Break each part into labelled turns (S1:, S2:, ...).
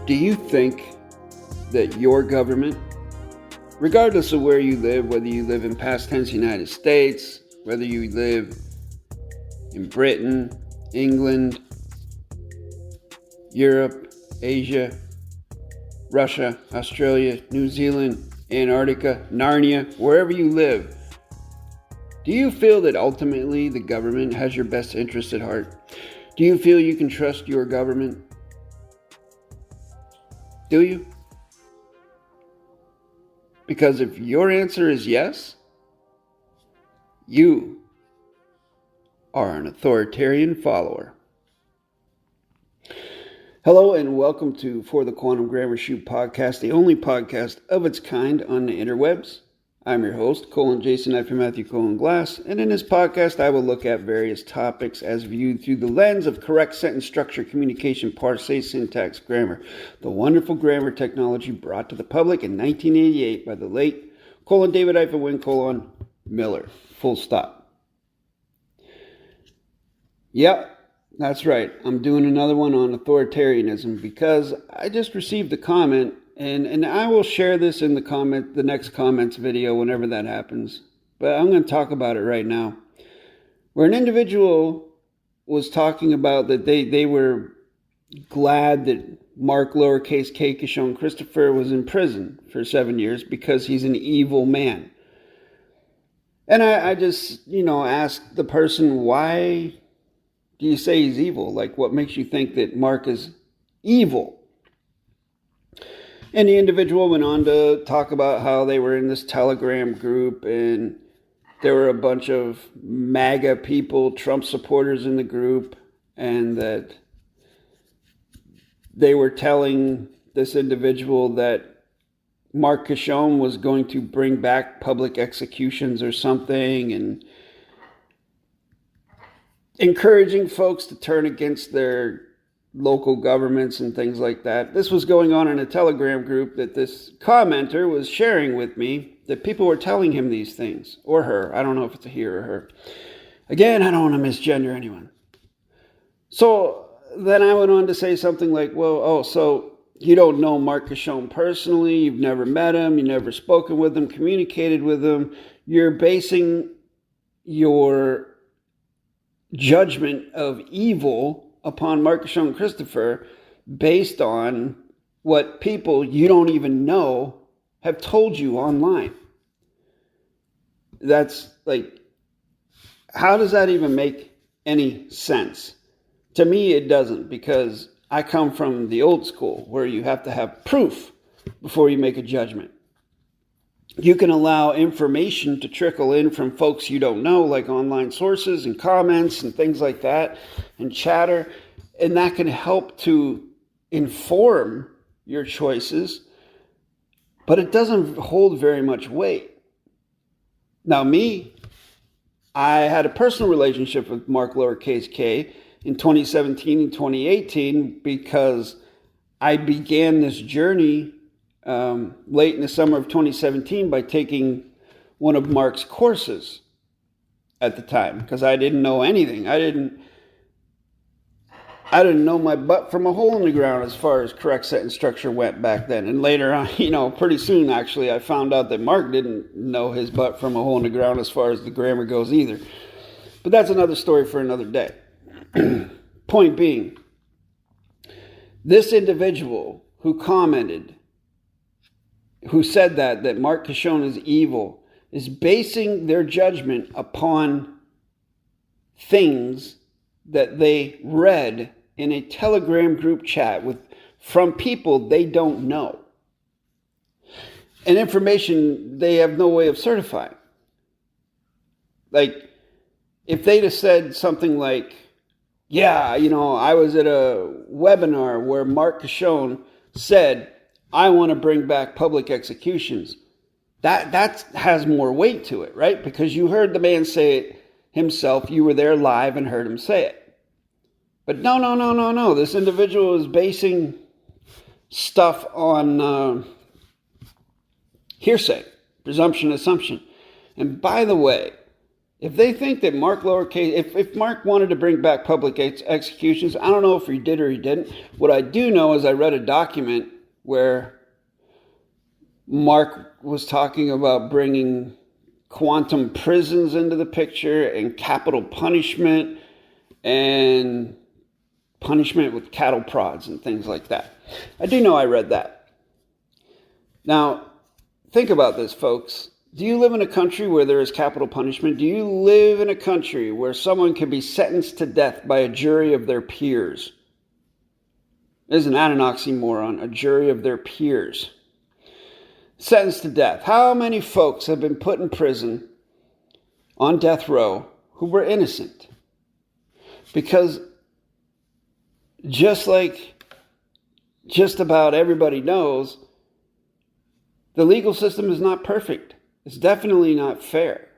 S1: Do you think that your government, regardless of where you live, whether you live in past tense United States, whether you live in Britain, England, Europe, Asia, Russia, Australia, New Zealand, Antarctica, Narnia, wherever you live, do you feel that ultimately the government has your best interest at heart? Do you feel you can trust your government? Do you? Because if your answer is yes, you are an authoritarian follower. Hello and welcome to For the Quantum Grammar Shoot podcast, the only podcast of its kind on the interwebs. I'm your host, Jason F. Matthew Glass, and in this podcast I will look at various topics as viewed through the lens of correct sentence structure, communication, parse, syntax, grammar, the wonderful grammar technology brought to the public in 1988 by the late David-WYNN, Miller. Full stop. Yep, that's right. I'm doing another one on authoritarianism because I just received a comment. And I will share this in the next comments video whenever that happens. But I'm going to talk about it right now. Where an individual was talking about that they were glad that Mark lowercase k Kishon Christopher was in prison for 7 years because he's an evil man. And I just, asked the person, why do you say he's evil? Like, what makes you think that Mark is evil? And the individual went on to talk about how they were in this Telegram group and there were a bunch of MAGA people, Trump supporters in the group, and that they were telling this individual that Mark Kishon was going to bring back public executions or something and encouraging folks to turn against their local governments and things like that. This was going on in a Telegram group that this commenter was sharing with me, that people were telling him these things, or her. I don't know if it's a he or her. Again, I don't want to misgender anyone. So then I went on to say something like, so you don't know Mark Kishon personally, you've never met him, you've never spoken with him, communicated with him, you're basing your judgment of evil upon Mark Kishon Christopher based on what people you don't even know have told you online. That's like, how does that even make any sense? To me, it doesn't, because I come from the old school where you have to have proof before you make a judgment. You can allow information to trickle in from folks you don't know, like online sources and comments and things like that, and chatter, and that can help to inform your choices, but it doesn't hold very much weight. Now, I had a personal relationship with Mark lowercase k in 2017 and 2018 because I began this journey late in the summer of 2017 by taking one of Mark's courses at the time, because I didn't know anything. I didn't know my butt from a hole in the ground as far as correct sentence structure went back then. And later on, pretty soon actually, I found out that Mark didn't know his butt from a hole in the ground as far as the grammar goes either. But that's another story for another day. Point being, this individual who commented, who said that Mark Kishon is evil, is basing their judgment upon things that they read in a Telegram group chat from people they don't know, and information they have no way of certifying. Like, if they'd have said something like, I was at a webinar where Mark Kishon said, I want to bring back public executions. That has more weight to it, right? Because you heard the man say it himself. You were there live and heard him say it. But no. This individual is basing stuff on hearsay, presumption, assumption. And by the way, If they think that Mark lowercase, if Mark wanted to bring back public executions, I don't know if he did or he didn't. What I do know is I read a document where Mark was talking about bringing quantum prisons into the picture and capital punishment and punishment with cattle prods and things like that. I do know I read that. Now, think about this, folks. Do you live in a country where there is capital punishment? Do you live in a country where someone can be sentenced to death by a jury of their peers? Isn't that an oxymoron? A jury of their peers. Sentenced to death. How many folks have been put in prison on death row who were innocent? Because just like just about everybody knows, the legal system is not perfect. It's definitely not fair.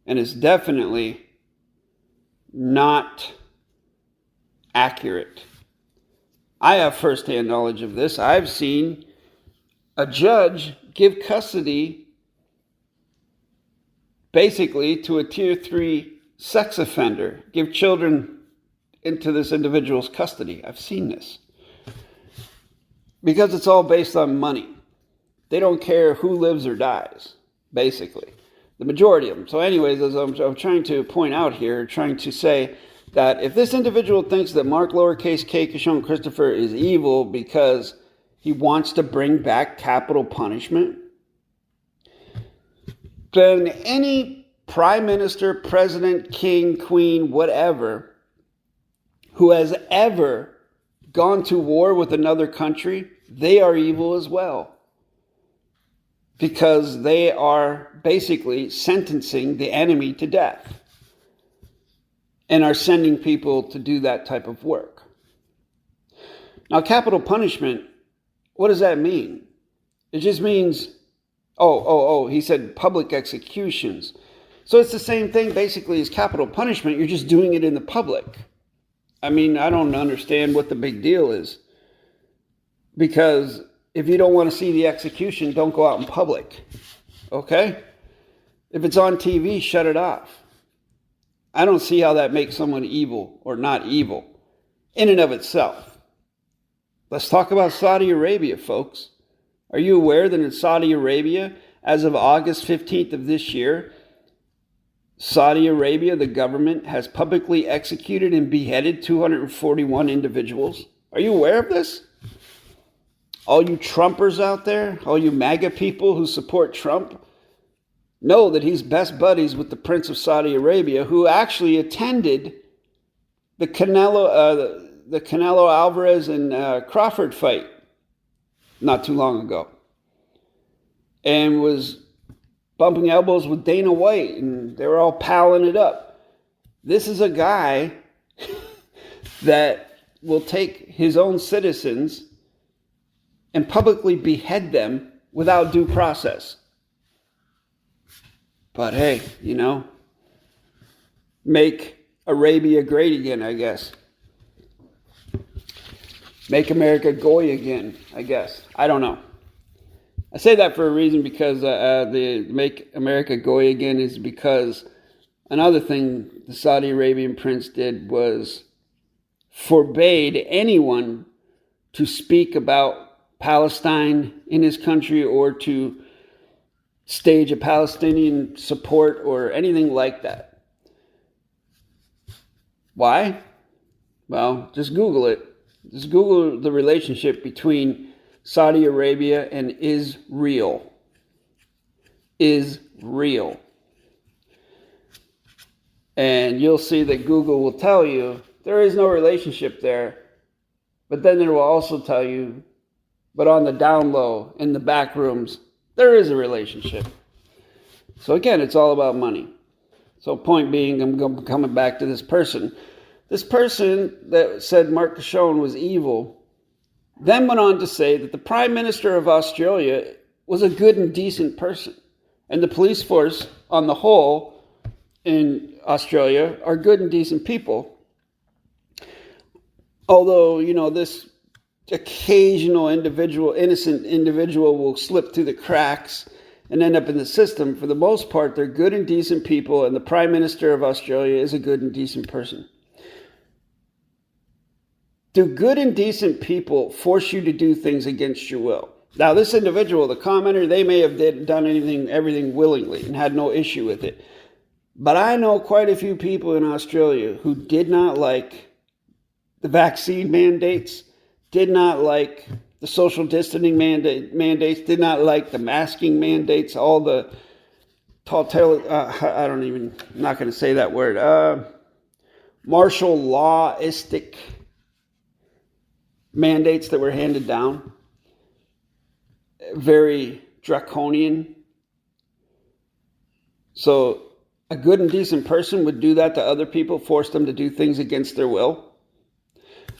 S1: And it's definitely not accurate. I have firsthand knowledge of this. I've seen a judge give custody basically to a tier 3 sex offender, give children into this individual's custody. I've seen this. Because it's all based on money. They don't care who lives or dies, basically. The majority of them. So anyways, as I'm trying to point out here, trying to say that if this individual thinks that Mark lowercase k Kishon Christopher is evil because he wants to bring back capital punishment, then any prime minister, president, king, queen, whatever, who has ever gone to war with another country, they are evil as well. Because they are basically sentencing the enemy to death and are sending people to do that type of work. Now, capital punishment, what does that mean? It just means, he said public executions. So it's the same thing basically as capital punishment. You're just doing it in the public. I mean, I don't understand what the big deal is. Because if you don't want to see the execution, don't go out in public. Okay? If it's on TV, shut it off. I don't see how that makes someone evil or not evil in and of itself. Let's talk about Saudi Arabia, folks. Are you aware that in Saudi Arabia, as of August 15th of this year, Saudi Arabia, the government, has publicly executed and beheaded 241 individuals? Are you aware of this? All you Trumpers out there, all you MAGA people who support Trump, know that he's best buddies with the Prince of Saudi Arabia, who actually attended the Canelo Alvarez and Crawford fight not too long ago, and was bumping elbows with Dana White, and they were all palling it up. This is a guy that will take his own citizens and publicly behead them without due process. But hey, make Arabia great again, I guess. Make America goy again, I guess. I don't know. I say that for a reason, because the make America goy again is because another thing the Saudi Arabian prince did was forbade anyone to speak about Palestine in his country or to stage a Palestinian support or anything like that. Why? Well, just Google it. Just Google the relationship between Saudi Arabia and Israel. Israel. And you'll see that Google will tell you there is no relationship there. But then it will also tell you, but on the down low, in the back rooms, there is a relationship. So again, it's all about money. So point being, I'm coming back to this person. This person that said Mark Kishon was evil then went on to say that the Prime Minister of Australia was a good and decent person. And the police force, on the whole, in Australia, are good and decent people. Although, this occasional individual, innocent individual, will slip through the cracks and end up in the system, for the most part, they're good and decent people, and the Prime Minister of Australia is a good and decent person. Do good and decent people force you to do things against your will? Now, this individual, the commenter, they may have done everything willingly and had no issue with it. But I know quite a few people in Australia who did not like the vaccine mandates, did not like the social distancing mandates, did not like the masking mandates, all the I'm not going to say that word, martial lawistic mandates that were handed down. Very draconian. So a good and decent person would do that to other people, force them to do things against their will.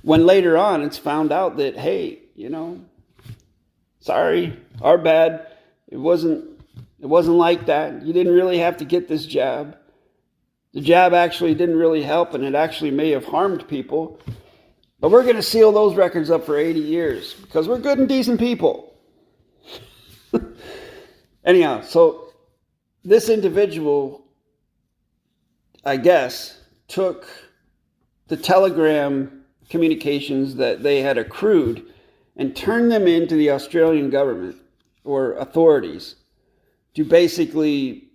S1: When later on it's found out that, hey, sorry, our bad. It wasn't like that. You didn't really have to get this jab. The jab actually didn't really help, and it actually may have harmed people. But we're going to seal those records up for 80 years because we're good and decent people. Anyhow, so this individual, I guess, took the telegram communications that they had accrued and turned them into the Australian government or authorities to basically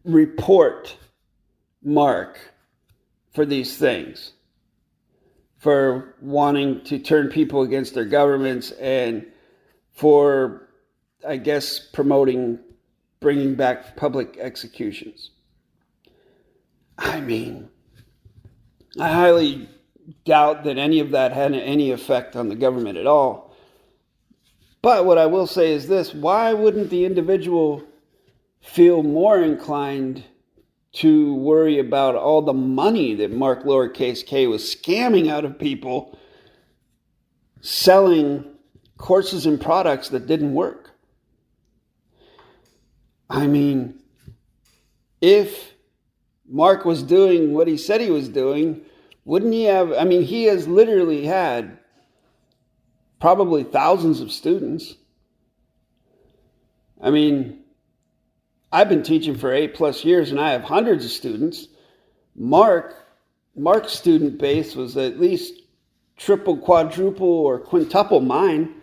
S1: report Mark for these things, for wanting to turn people against their governments, and for, I guess, bringing back public executions. I mean, I highly doubt that any of that had any effect on the government at all. But what I will say is this: why wouldn't the individual feel more inclined to worry about all the money that Mark lowercase k was scamming out of people, selling courses and products that didn't work? I mean, if Mark was doing what he said he was doing, wouldn't he have, he has literally had probably thousands of students. I've been teaching for 8+ years and I have hundreds of students. Mark's student base was at least triple, quadruple, or quintuple mine.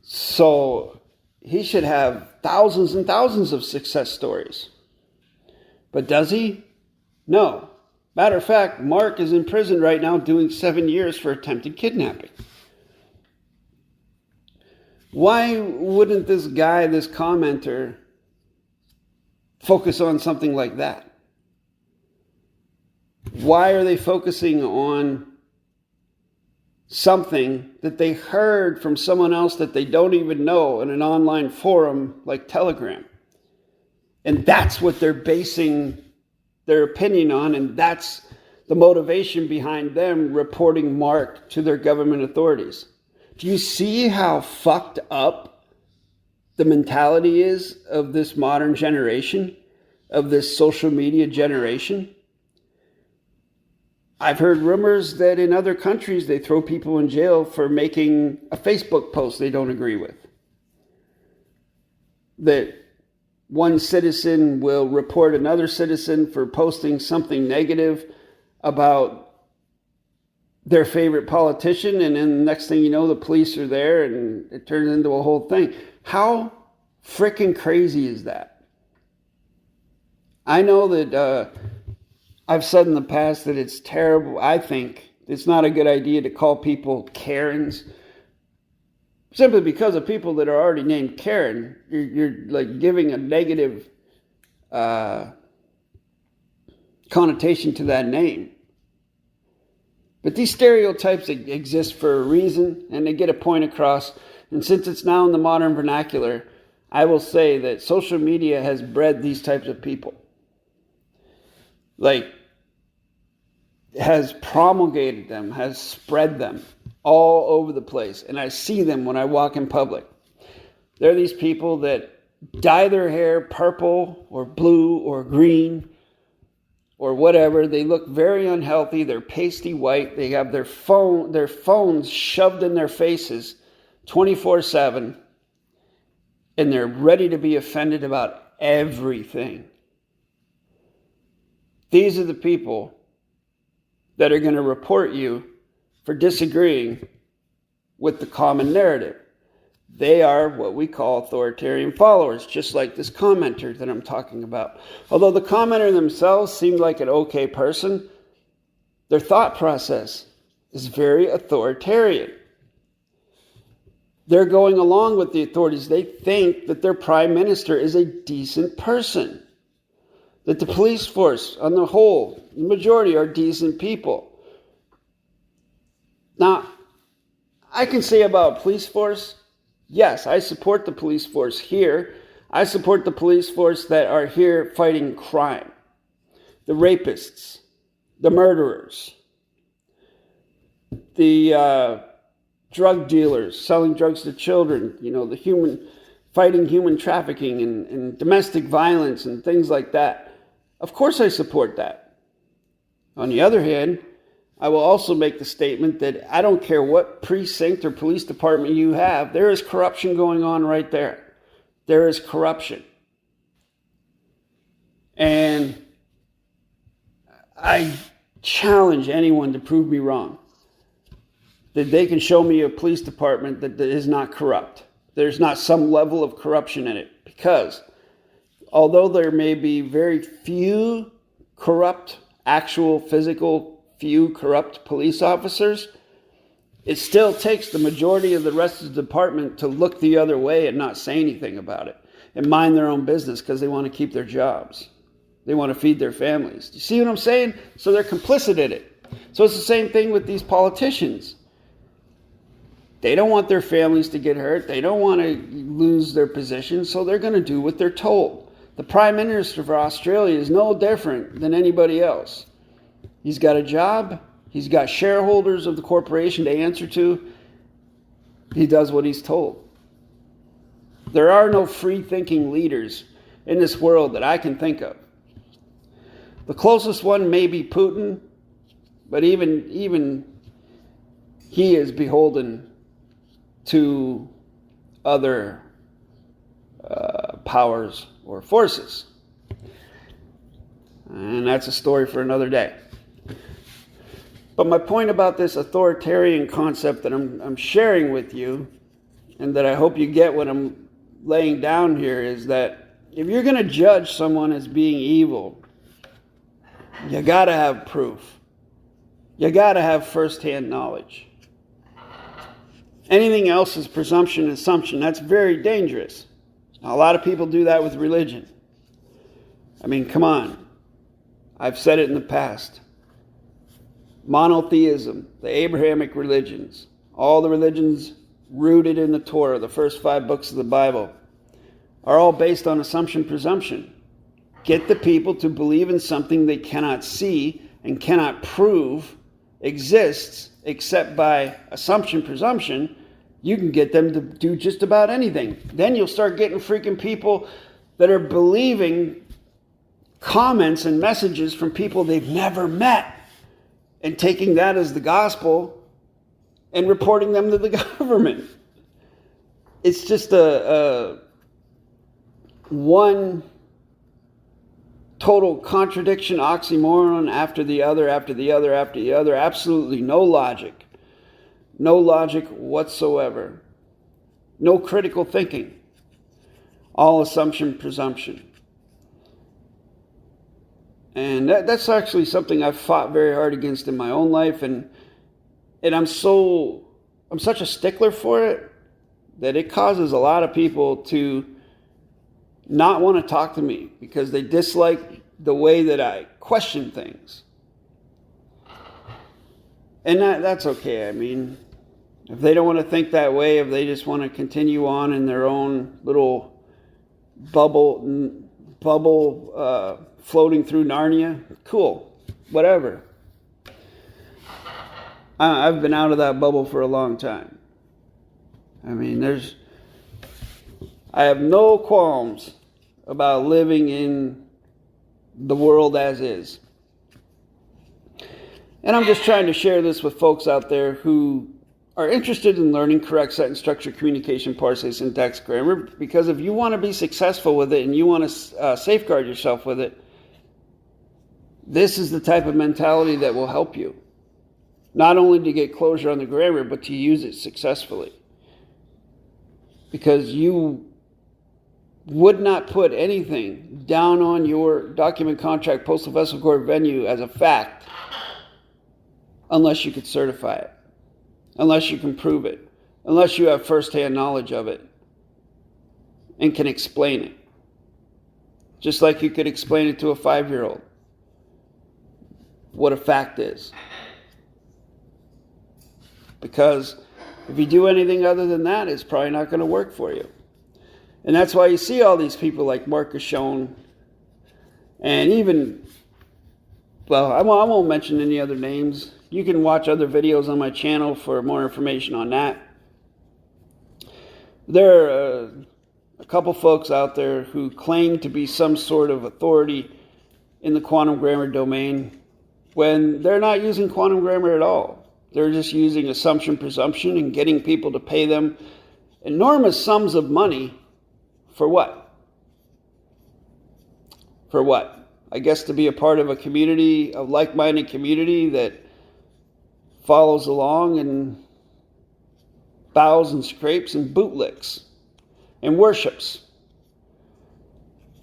S1: So he should have thousands and thousands of success stories. But does he? No. Matter of fact, Mark is in prison right now doing 7 years for attempted kidnapping. Why wouldn't this guy, this commenter, focus on something like that? Why are they focusing on something that they heard from someone else that they don't even know in an online forum like Telegram? And that's what they're basing their opinion on, and that's the motivation behind them reporting Mark to their government authorities. Do you see how fucked up the mentality is of this modern generation, of this social media generation? I've heard rumors that in other countries they throw people in jail for making a Facebook post they don't agree with. That one citizen will report another citizen for posting something negative about their favorite politician, and then the next thing you know, the police are there and it turns into a whole thing. How freaking crazy is that? I know that I've said in the past that it's terrible. I think it's not a good idea to call people Karens, simply because of people that are already named Karen. You're like giving a negative connotation to that name. But these stereotypes exist for a reason, and they get a point across. And since it's now in the modern vernacular, I will say that social media has bred these types of people. Like, has promulgated them, has spread them all over the place. And I see them when I walk in public. They're these people that dye their hair purple or blue or green or whatever. They look very unhealthy. They're pasty white. They have their phones shoved in their faces 24/7. and they're ready to be offended about everything. These are the people that are going to report you for disagreeing with the common narrative. They are what we call authoritarian followers, just like this commenter that I'm talking about. Although the commenter themselves seemed like an okay person, their thought process is very authoritarian. They're going along with the authorities. They think that their prime minister is a decent person, that the police force on the whole, the majority, are decent people. Now, I can say about police force, yes, I support the police force here. I support the police force that are here fighting crime. The rapists, the murderers, the drug dealers selling drugs to children, fighting human trafficking and domestic violence and things like that. Of course I support that. On the other hand, I will also make the statement that I don't care what precinct or police department you have, there is corruption going on right there. There is corruption. And I challenge anyone to prove me wrong, that they can show me a police department that is not corrupt. There's not some level of corruption in it. Because although there may be very few corrupt, actual physical few corrupt police officers, it still takes the majority of the rest of the department to look the other way and not say anything about it and mind their own business because they want to keep their jobs. They want to feed their families. Do you see what I'm saying? So they're complicit in it. So it's the same thing with these politicians. They don't want their families to get hurt. They don't want to lose their position, so they're going to do what they're told. The Prime Minister of Australia is no different than anybody else. He's got a job. He's got shareholders of the corporation to answer to. He does what he's told. There are no free-thinking leaders in this world that I can think of. The closest one may be Putin, but even he is beholden to other powers or forces. And that's a story for another day. But my point about this authoritarian concept that I'm sharing with you, and that I hope you get what I'm laying down here, is that if you're going to judge someone as being evil, you got to have proof. You got to have first-hand knowledge. Anything else is presumption and assumption. That's very dangerous. Now, a lot of people do that with religion. I mean, come on. I've said it in the past. Monotheism, the Abrahamic religions, all the religions rooted in the Torah, the first 5 books of the Bible, are all based on assumption, presumption. Get the people to believe in something they cannot see and cannot prove exists except by assumption, presumption. You can get them to do just about anything. Then you'll start getting freaking people that are believing comments and messages from people they've never met and taking that as the gospel and reporting them to the government. It's just a one total contradiction, oxymoron after the other, after the other, after the other. Absolutely no logic. No logic whatsoever. No critical thinking. All assumption, presumption. And that's actually something I've fought very hard against in my own life, and I'm such a stickler for it that it causes a lot of people to not want to talk to me because they dislike the way that I question things. And that's okay. I mean, if they don't want to think that way, if they just want to continue on in their own little bubble floating through Narnia, cool, whatever. I've been out of that bubble for a long time. I mean, I have no qualms about living in the world as is. And I'm just trying to share this with folks out there who are interested in learning correct sentence structure, communication, parsing, syntax, grammar, because if you want to be successful with it and you want to safeguard yourself with it, this is the type of mentality that will help you. Not only to get closure on the grammar, but to use it successfully. Because you would not put anything down on your document, contract, postal vessel, court, venue as a fact unless you could certify it, unless you can prove it, unless you have first-hand knowledge of it and can explain it. Just like you could explain it to a 5-year-old what a fact is. Because if you do anything other than that, it's probably not going to work for you. And that's why you see all these people like Marcus Schoen, and even, well, I won't mention any other names. You can watch other videos on my channel for more information on that. There are a couple folks out there who claim to be some sort of authority in the quantum grammar domain when they're not using quantum grammar at all. They're just using assumption, presumption, and getting people to pay them enormous sums of money for what? For what? I guess to be a part of a community, a like-minded community that follows along and bows and scrapes and bootlicks and worships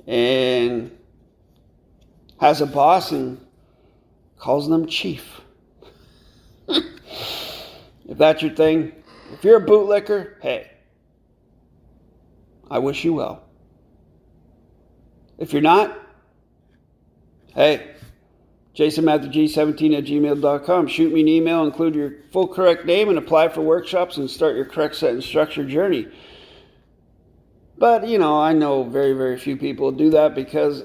S1: and has a boss and calls them chief. If that's your thing, if you're a bootlicker, hey, I wish you well. If you're not, hey, jasonmatthewg17@gmail.com. Shoot me an email, include your full correct name, and apply for workshops and start your correct sentence structure journey. But, I know very, very few people do that because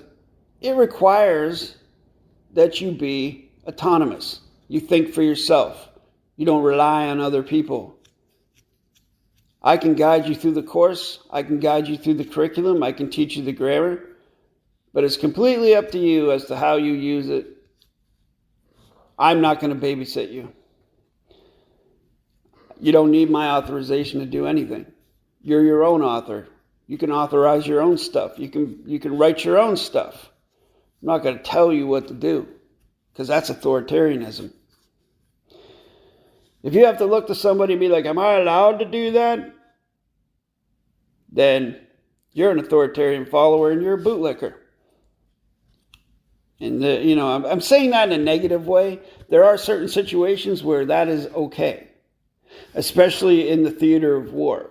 S1: it requires that you be autonomous. You think for yourself. You don't rely on other people. I can guide you through the course. I can guide you through the curriculum. I can teach you the grammar. But it's completely up to you as to how you use it. I'm not going to babysit you. You don't need my authorization to do anything. You're your own author. You can authorize your own stuff. You can write your own stuff. I'm not going to tell you what to do because that's authoritarianism. If you have to look to somebody and be like, am I allowed to do that? Then you're an authoritarian follower and you're a bootlicker. And, I'm saying that in a negative way. There are certain situations where that is okay, especially in the theater of war.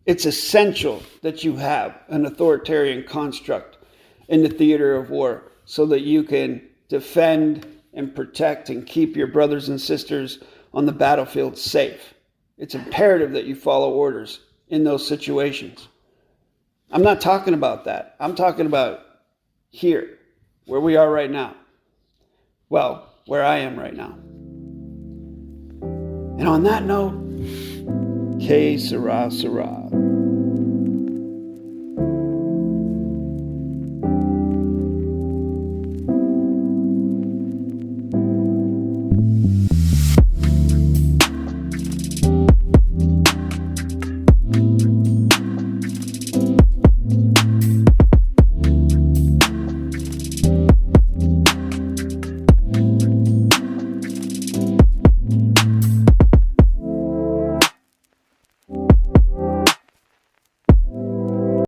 S1: It's essential that you have an authoritarian construct in the theater of war so that you can defend and protect and keep your brothers and sisters on the battlefield safe. It's imperative that you follow orders in those situations. I'm not talking about that. I'm talking about here, where we are right now. Well, where I am right now. And on that note, que sera, sera.